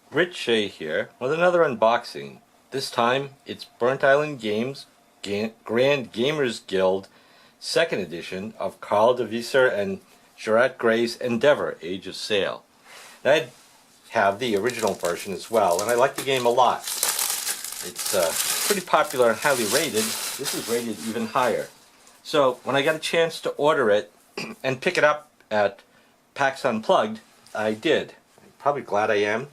Rich Shea here with another unboxing. This time it's Burnt Island Games Grand Gamers Guild 2nd edition of Carl de Visser and Jarratt Gray's Endeavor Age of Sail. And I have the original version as well, and I like the game a lot. It's pretty popular and highly rated. This is rated even higher. So when I got a chance to order it and pick it up at PAX Unplugged, I did. I'm probably glad I am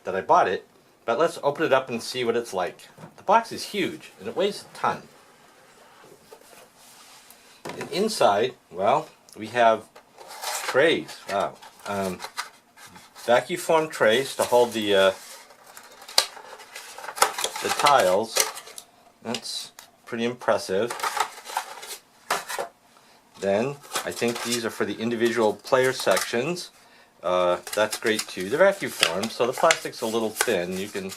that I bought it, but let's open it up and see what it's like. The box is huge and it weighs a ton. And inside, well, we have trays. Wow. Vacuum form trays to hold the tiles. That's pretty impressive. Then I think these are for the individual player sections. That's great too. They're vacuum formed, so the plastic's a little thin. You can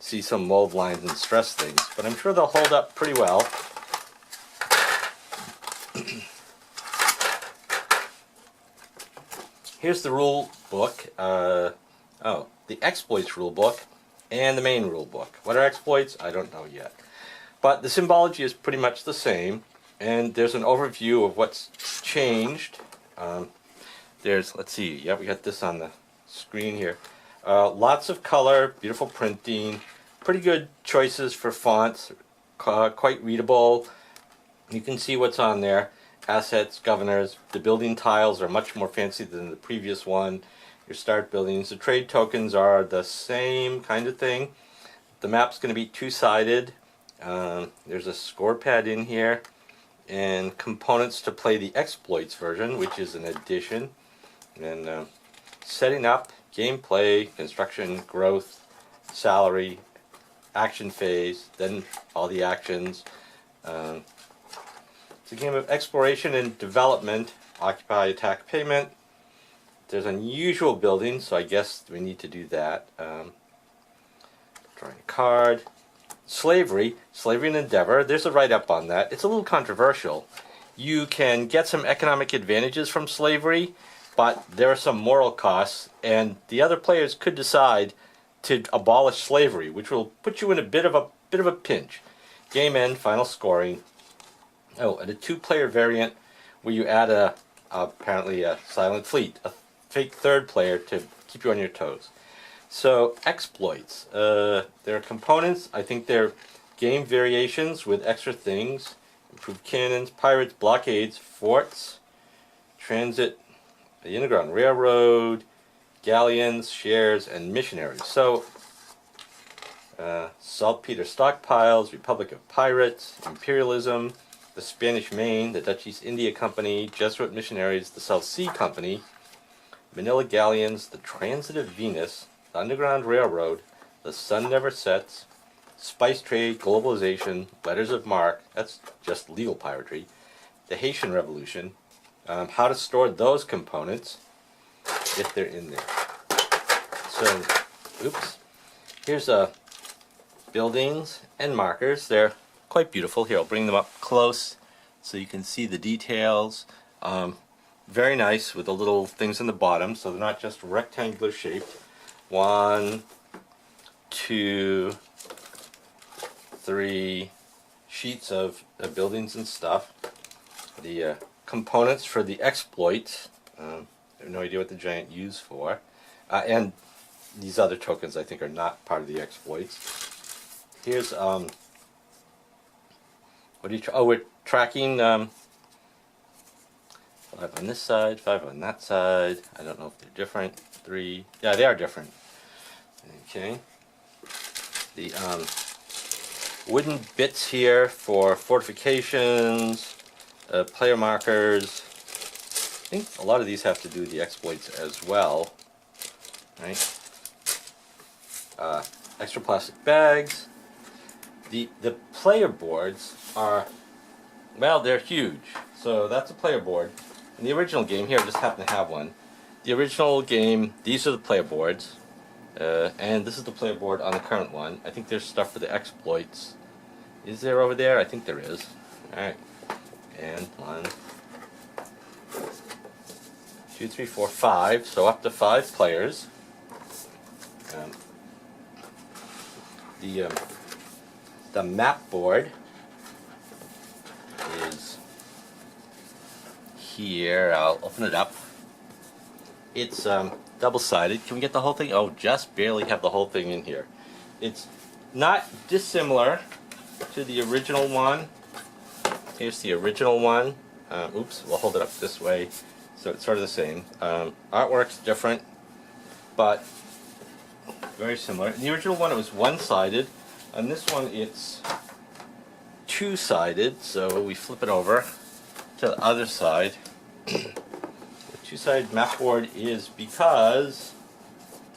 see some mold lines and stress things, but I'm sure they'll hold up pretty well. Here's the rule book. The exploits rule book and the main rule book. What are exploits? I don't know yet. But the symbology is pretty much the same, and there's an overview of what's changed. Let's see, yeah, we got this on the screen here. Lots of color, beautiful printing, pretty good choices for fonts, quite readable. You can see what's on there. Assets, governors, the building tiles are much more fancy than the previous one. Your start buildings, the trade tokens are the same kind of thing. The map's going to be two-sided. There's a score pad in here, and components to play the exploits version, which is an addition. And setting up, gameplay, construction, growth, salary, action phase, then all the actions. It's a game of exploration and development, occupy, attack, payment. There's unusual buildings, so I guess we need to do that. Drawing a card. Slavery and Endeavor. There's a write-up on that. It's a little controversial. You can get some economic advantages from slavery, but there are some moral costs, and the other players could decide to abolish slavery, which will put you in a bit of a pinch. Game end, final scoring. Oh, and a two-player variant where you add apparently a silent fleet, a fake third player to keep you on your toes. So, exploits. There are components. I think they're game variations with extra things. Improved cannons, pirates, blockades, forts, transit, the Underground Railroad, galleons, shares, and missionaries. So, saltpeter stockpiles, Republic of Pirates, imperialism, the Spanish Main, the Dutch East India Company, Jesuit missionaries, the South Sea Company, Manila galleons, the Transit of Venus, the Underground Railroad, the Sun Never Sets, spice trade, globalization, letters of marque, that's just legal piracy, the Haitian Revolution, how to store those components if they're in there. So, oops, here's buildings and markers. They're quite beautiful. Here, I'll bring them up close so you can see the details. Very nice with the little things in the bottom, so they're not just rectangular shaped. 1, 2, 3 sheets of buildings and stuff. The components for the exploits. I have no idea what the giant U's for. And these other tokens I think are not part of the exploits. Here's we're tracking 5 on this side, 5 on that side. I don't know if they're different. 3, yeah, they are different. Okay. The wooden bits here for fortifications, player markers. I think a lot of these have to do with the exploits as well. Right. Extra plastic bags. The player boards are, well, they're huge. So that's a player board. In the original game, here I just happen to have one. The original game, these are the player boards. And this is the player board on the current one. I think there's stuff for the exploits. Is there over there? I think there is. Alright. And 1, 2, 3, 4, 5. So up to 5 players. the map board is here. I'll open it up. It's double-sided. Can we get the whole thing? Oh, just barely have the whole thing in here. It's not dissimilar to the original one. Here's the original one. Oops, we'll hold it up this way. So it's sort of the same. Artwork's different, but very similar. In the original one, it was one-sided. On this one, it's two-sided. So we flip it over to the other side. The two-sided map board is because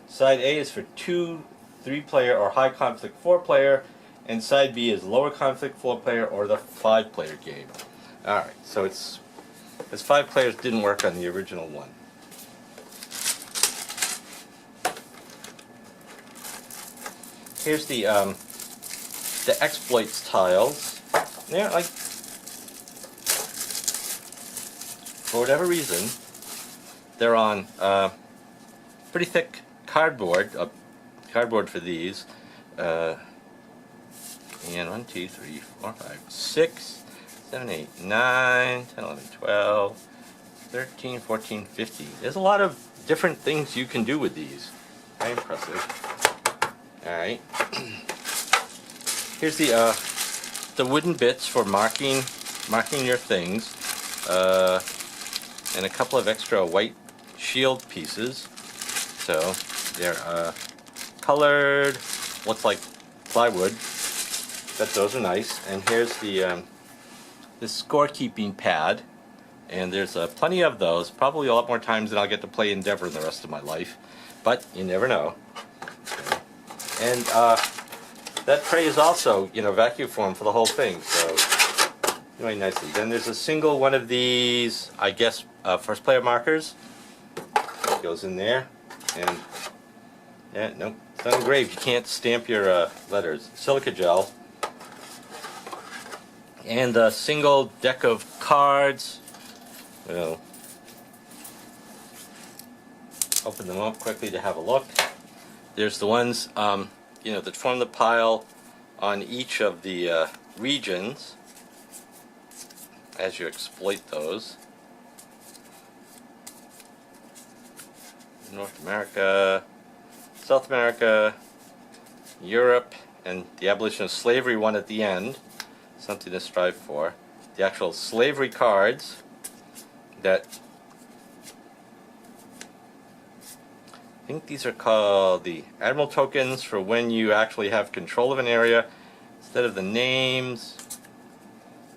side A is for 2, 3-player or high conflict 4-player, and side B is lower conflict 4-player or the 5-player game. Alright, so it's, as 5 players didn't work on the original one. Here's the exploits tiles. They're like, for whatever reason, they're on pretty thick cardboard. Cardboard for these. And 1, 2, 3, 4, 5, 6, 7, 8, 9, 10, 11, 12, 13, 14, 15. There's a lot of different things you can do with these. Very impressive. Alright. Here's the wooden bits for marking your things. And a couple of extra white shield pieces. So they're colored, looks like plywood. But those are nice. And here's the scorekeeping pad, and there's plenty of those. Probably a lot more times than I'll get to play Endeavor in the rest of my life, but you never know. And that tray is also, vacuum formed for the whole thing, so really nicely. Then there's a single one of these, I guess, first player markers. It goes in there, and yeah, nope, it's not engraved. You can't stamp your letters. Silica gel. And a single deck of cards. We'll open them up quickly to have a look. There's the ones, that form the pile on each of the regions as you exploit those. North America, South America, Europe, and the abolition of slavery one at the end. Something to strive for. The actual slavery cards that I think these are called the Admiral tokens for when you actually have control of an area. Instead of the names,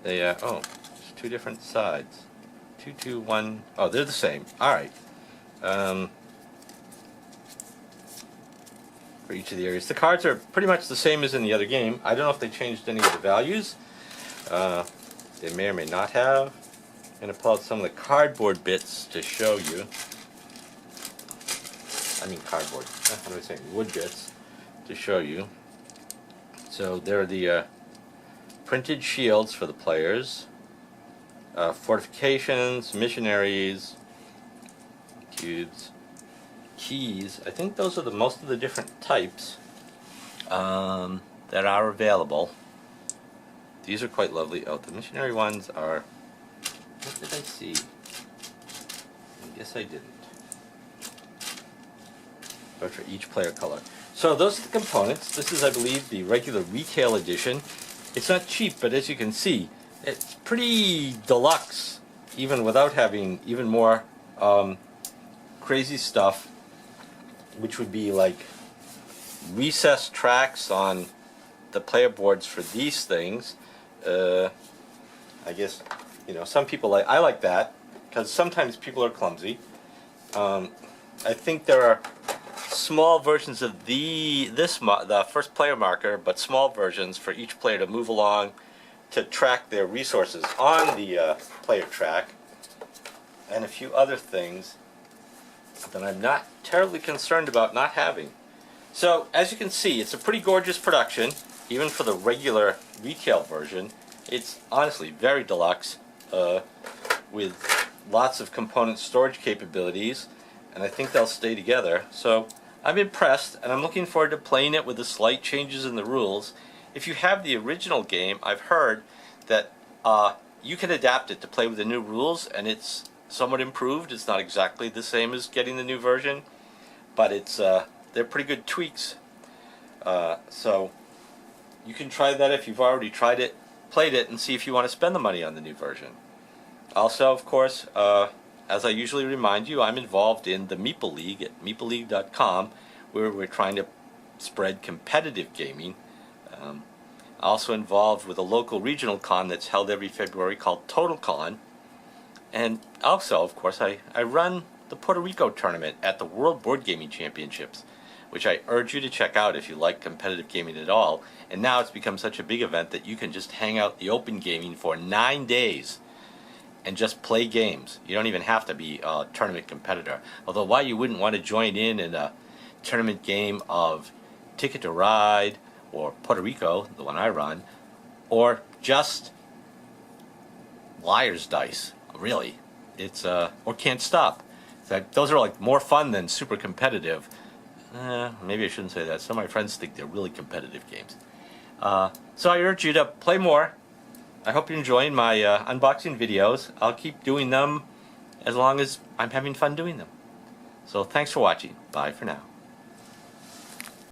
they there's 2 different sides. 2, 2, 1. Oh, they're the same. All right. For each of the areas, the cards are pretty much the same as in the other game. I don't know if they changed any of the values. They may or may not have. I'm going to pull out some of the cardboard bits to show you. I mean cardboard. What am I saying? Wood bits to show you. So there are the printed shields for the players, fortifications, missionaries, cubes, keys. I think those are most of the different types that are available. These are quite lovely. Oh, the missionary ones are... What did I see? I guess I didn't. But for each player color. So those are the components. This is, I believe, the regular retail edition. It's not cheap, but as you can see, it's pretty deluxe, even without having even more crazy stuff, which would be like recessed tracks on the player boards for these things. I guess, some people I like that, because sometimes people are clumsy. I think there are small versions of the first player marker, but small versions for each player to move along to track their resources on the player track, and a few other things that I'm not terribly concerned about not having. So, as you can see, it's a pretty gorgeous production, even for the regular retail version. It's honestly very deluxe, with lots of component storage capabilities, and I think they'll stay together. So, I'm impressed, and I'm looking forward to playing it with the slight changes in the rules. If you have the original game, I've heard that you can adapt it to play with the new rules, and it's somewhat improved. It's not exactly the same as getting the new version, but it's they're pretty good tweaks. So you can try that if you've already played it, and see if you want to spend the money on the new version. Also, of course, as I usually remind you, I'm involved in the Meeple League at meepleleague.com, where we're trying to spread competitive gaming. Also involved with a local regional con that's held every February called Total Con. And also, of course, I run the Puerto Rico tournament at the World Board Gaming Championships, which I urge you to check out if you like competitive gaming at all. And now it's become such a big event that you can just hang out the open gaming for 9 days and just play games. You don't even have to be a tournament competitor. Although why you wouldn't want to join in a tournament game of Ticket to Ride or Puerto Rico, the one I run, or just Liar's Dice, really. It's or Can't Stop. Those are like more fun than super competitive. Maybe I shouldn't say that. Some of my friends think they're really competitive games. So I urge you to play more. I hope you're enjoying my unboxing videos. I'll keep doing them as long as I'm having fun doing them. So thanks for watching. Bye for now.